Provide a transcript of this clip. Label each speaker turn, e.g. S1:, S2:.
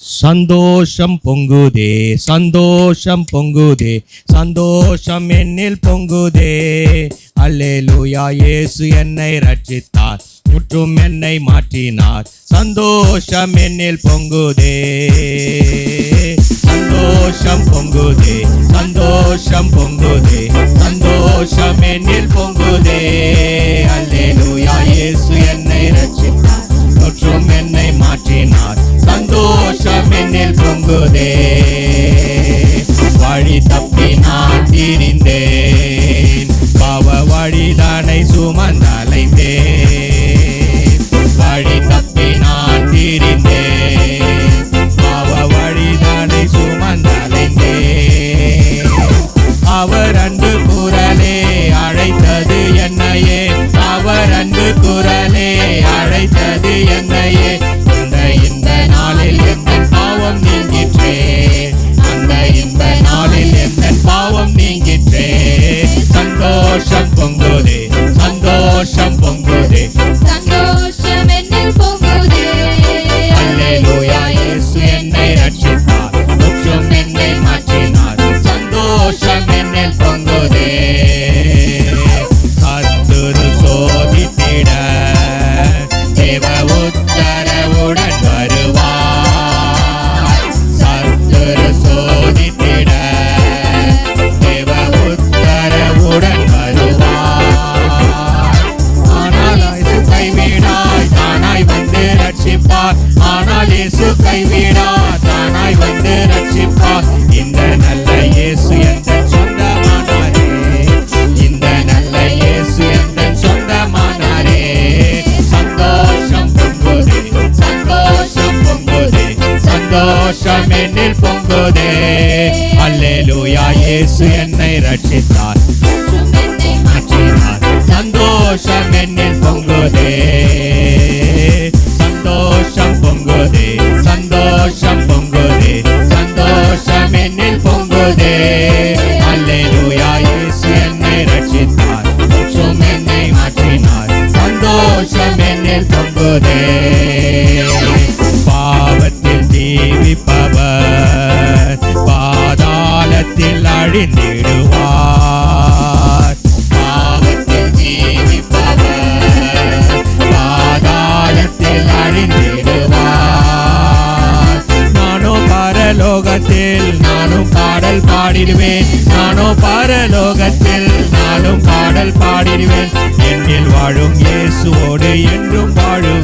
S1: சந்தோஷம் பொங்குதே, சந்தோஷம் பொங்குதே, சந்தோஷம் என்னில் பொங்குதே. அல்லேலூயா, இயேசு என்னை ரட்சித்தார், முற்றும் என்னை மாற்றினார். சந்தோஷம் என்னில் பொங்குதே, சந்தோஷம் பொங்குதே, சந்தோஷம் பொங்குதே, சந்தோஷம் என்னில் பொங்குதே. அல்லேலூயா, இயேசு என்னை ரட்சித்தார், முற்றும் என்னை மாற்றினார். சந்தோஷம் என்னில் பொங்குதே. வழி தப்பி நான் திரிந்தேன், பாவ வழிதானை சுமந்தலைந்தேன். வழி தப்பி நான் திரிந்தேன், பாவ வழிதானை சுமந்தலைந்தேன். அவர் அன்பு குரலே அழைத்தது என்னையே, அவர் அன்பு குரலே அழைத்தது என்னையே. இந்த நாளில் எந்த பாவம் நீங்கிற்றே, அந்த இந்த நாளில் எந்த பாவம் நீங்கிற்றே. சந்தோஷம் பொங்குதே, சந்தோஷம் பொங்குதே,
S2: சந்தோஷம் என்னில் பொங்குதே.
S1: அல்லேலூயா, இயேசு என்னை ரட்சித்தார், முற்றும் என்னை மாற்றினார். சந்தோஷம் என்னில் பொங்குதே. சத்துரு சோதித்திட தேவ உத்தரவுடன் வருவார். சத்துரு சோதித்திட தேவ உத்தரவுடன் வருவார். ஆனால் இயேசு கைவிடாய், தானாய் வந்து ரட்சிப்பார். ஆனால் இயேசு கைவிடார், தானாய் வந்து ரட்சிப்பார். இந்த நல்ல இயேசு எந்தன் சொந்தமானாரே, இந்த நல்ல இயேசு எந்தன் சொந்தமானாரே. சந்தோஷம் பொங்குதே, சந்தோஷம் பொங்குதே, சந்தோஷம் என்னில் பொங்குதே. அல்லேலூயா, இயேசு என்னை ரட்சித்தார்,
S2: முற்றும் என்னை
S1: மாற்றினார். சந்தோஷம் என்னில் பொங்குதே, சந்தோஷம் பொங்குதே, சந்தோஷம் பொங்குதே, சந்தோஷம் என்னில் பொங்குதே. அல்லேலூயா, இயேசு என்னை ரட்சித்தார், முற்றும் என்னை மாற்றினார். சந்தோஷம் என்னில் பொங்குதே. பாவத்தில் ஜீவிப்பவர் பாதாளத்தில் அழிந்திடுவார். பாவத்தில் ஜீவிப்பவர் பாதாளத்தில் அழிந்திடுவார். நானோ பரலோகத்தில் நானும் பாடல் பாடிடுவேன், நானோ பரலோகத்தில் நானும் பாடல் பாடிடுவேன். என்னில் வாழும் இயேசுவோடு என்றும் வாழுவேன்.